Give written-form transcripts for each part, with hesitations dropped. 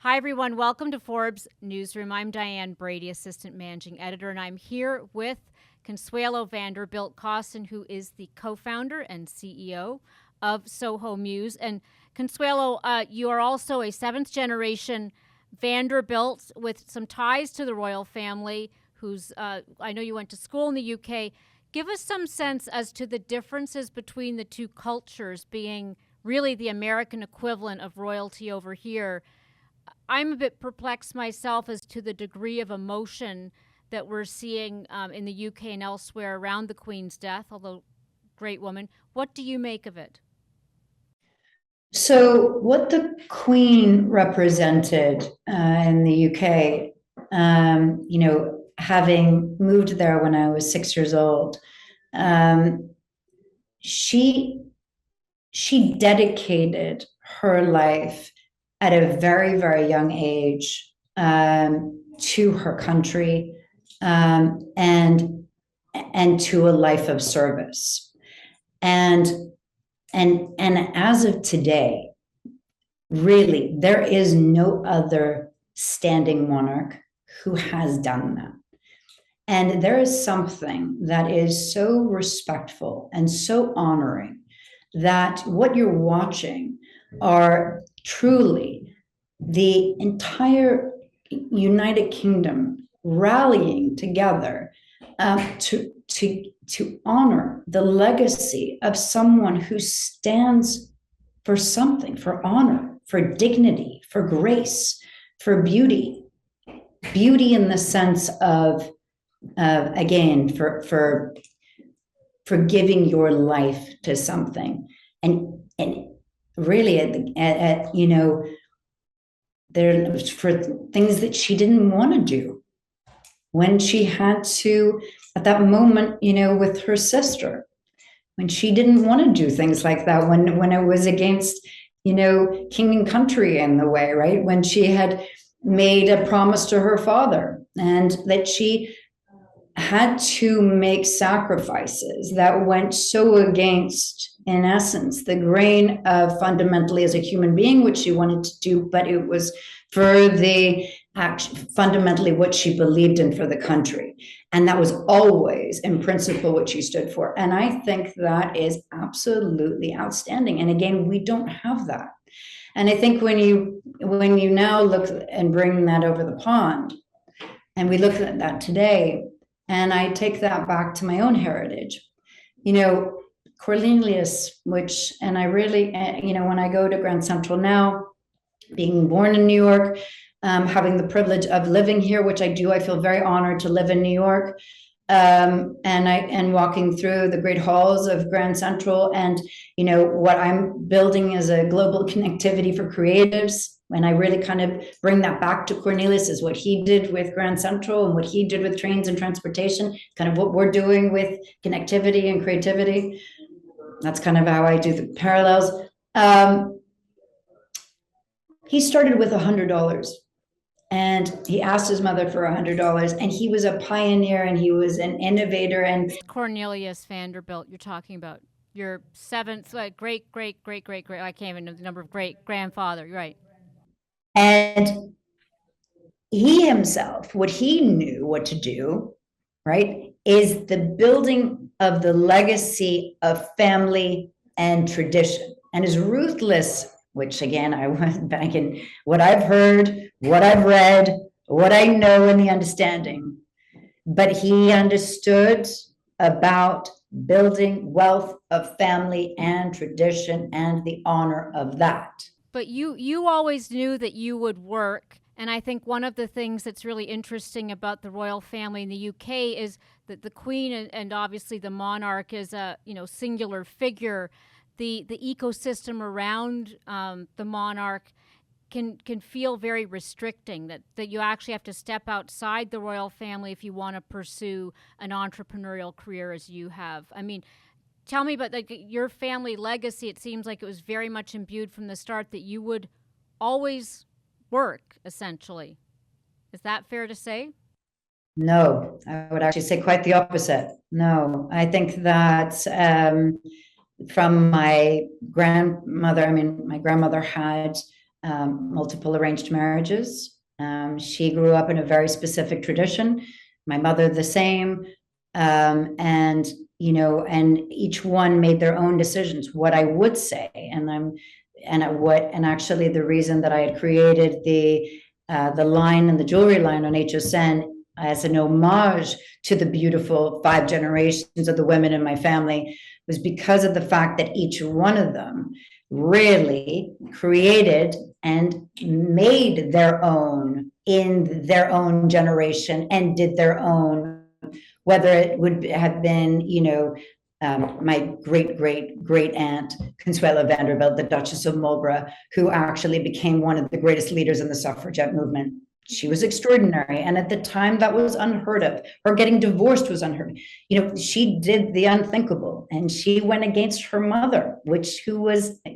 Hi, everyone. Welcome to Forbes Newsroom. I'm Diane Brady, Assistant Managing Editor, and I'm here with Consuelo Vanderbilt Costin, who is the co-founder and CEO of Soho Muse. And Consuelo, you are also a seventh-generation Vanderbilt with some ties to the royal family, who's, I know you went to school in the UK. Give us some sense as to the differences between the two cultures, being really the American equivalent of royalty over here. I'm a bit perplexed myself as to the degree of emotion that we're seeing in the UK and elsewhere around the Queen's death, although great woman. What do you make of it? So what the Queen represented in the UK, having moved there when I was 6 years old, she dedicated her life at a very, very young age to her country and to a life of service. And as of today, really, there is no other standing monarch who has done that. And there is something that is so respectful and so honoring that what you're watching are truly the entire United Kingdom rallying together to honor the legacy of someone who stands for something, for honor, for dignity, for grace, for beauty in the sense of again, for giving your life to something, and really, there for things that she didn't want to do when she had to, at that moment, with her sister, when she didn't want to do things like that, when it was against, king and country in the way, right? When she had made a promise to her father and that she had to make sacrifices that went so against, in essence, the grain of fundamentally as a human being, which she wanted to do, but it was for the action, fundamentally what she believed in for the country. And that was always, in principle, what she stood for. And I think that is absolutely outstanding. And again, we don't have that. And I think when you now look and bring that over the pond, and we look at that today, and I take that back to my own heritage, Cornelius, and I really, when I go to Grand Central now, being born in New York, having the privilege of living here, which I do, I feel very honored to live in New York, and walking through the great halls of Grand Central, and what I'm building is a global connectivity for creatives. And I really kind of bring that back to Cornelius, is what he did with Grand Central and what he did with trains and transportation, kind of what we're doing with connectivity and creativity. That's kind of how I do the parallels. He started with $100 and he asked his mother for $100, and he was a pioneer and he was an innovator. And Cornelius Vanderbilt, you're talking about your seventh, great, I can't even know the number of great grandfather, right? And he himself, what he knew what to do, right, is the building of the legacy of family and tradition, and is ruthless, which again, I went back in what I've heard, what I've read, what I know, and the understanding. But he understood about building wealth of family and tradition and the honor of that. But you always knew that you would work. And I think one of the things that's really interesting about the royal family in the UK is that the Queen and obviously the monarch is a singular figure. The ecosystem around the monarch can feel very restricting, that you actually have to step outside the royal family if you want to pursue an entrepreneurial career as you have. I mean, tell me about your family legacy. It seems like it was very much imbued from the start that you would always work, essentially. Is that fair to say? No, I would actually say quite the opposite. No, I think that from my grandmother, my grandmother had multiple arranged marriages. She grew up in a very specific tradition. My mother, the same. And each one made their own decisions. What I would say, and actually the reason that I had created the line and the jewelry line on HSN as an homage to the beautiful 5 generations of the women in my family was because of the fact that each one of them really created and made their own in their own generation and did their own, whether it would have been, my great aunt, Consuelo Vanderbilt, the Duchess of Marlborough, who actually became one of the greatest leaders in the suffragette movement. She was extraordinary. And at the time, that was unheard of. Her getting divorced was unheard of. She did the unthinkable, and she went against her mother,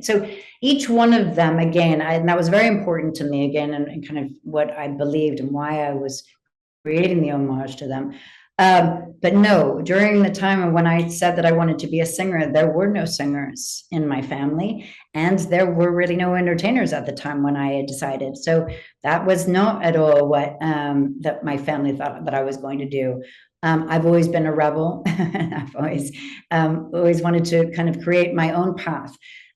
so each one of them, again, and that was very important to me, again, and kind of what I believed and why I was creating the homage to them. But no, during the time when I said that I wanted to be a singer, there were no singers in my family, and there were really no entertainers at the time when I had decided. So that was not at all what that my family thought that I was going to do. I've always been a rebel. I've always wanted to kind of create my own path.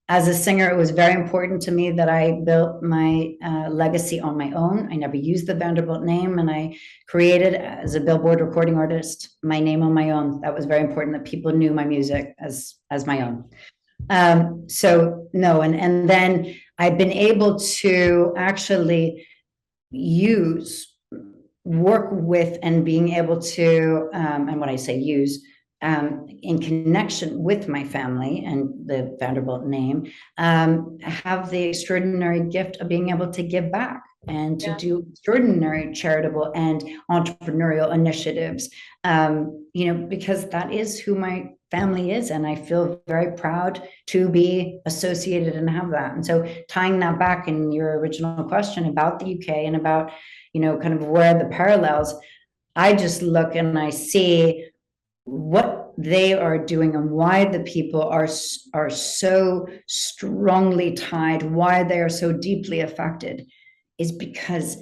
As a singer, it was very important to me that I built my legacy on my own. I never used the Vanderbilt name, and I created, as a Billboard recording artist, my name on my own. That was very important, that people knew my music as my own. So no, and then I've been able to actually work with, and being able to, and when I say use, in connection with my family and the Vanderbilt name, have the extraordinary gift of being able to give back and to do extraordinary charitable and entrepreneurial initiatives, because that is who my family is. And I feel very proud to be associated and have that. And so tying that back in your original question about the UK and about, kind of where the parallels, I just look and I see what they are doing and why the people are so strongly tied, why they are so deeply affected, is because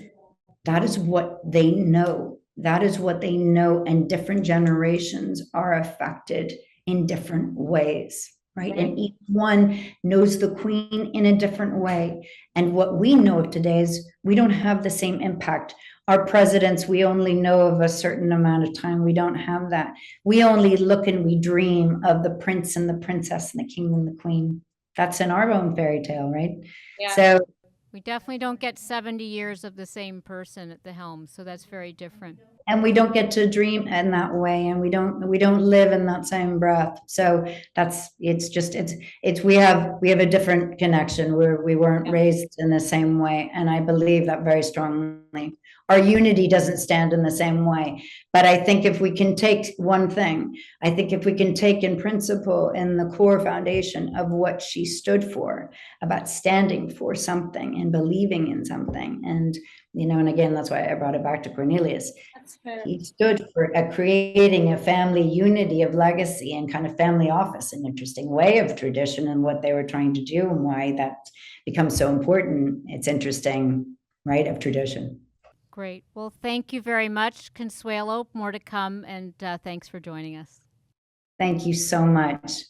that is what they know. That is what they know, and different generations are affected in different ways, right? And each one knows the Queen in a different way. And what we know of today is we don't have the same impact. Our presidents, we only know of a certain amount of time. We don't have that. We only look and we dream of the prince and the princess and the king and the queen. That's in our own fairy tale, right? Yeah. So we definitely don't get 70 years of the same person at the helm. So that's very different. And we don't get to dream in that way, and we don't live in that same breath. So we have a different connection where we weren't raised in the same way. And I believe that very strongly. Our unity doesn't stand in the same way. But I think if we can take one thing, I think if we can take in principle in the core foundation of what she stood for, about standing for something and believing in something, and and again, that's why I brought it back to Cornelius. He stood for creating a family unity of legacy and kind of family office, an interesting way of tradition and what they were trying to do, and why that becomes so important. It's interesting, right, of tradition. Great. Well, thank you very much, Consuelo. More to come, and thanks for joining us. Thank you so much.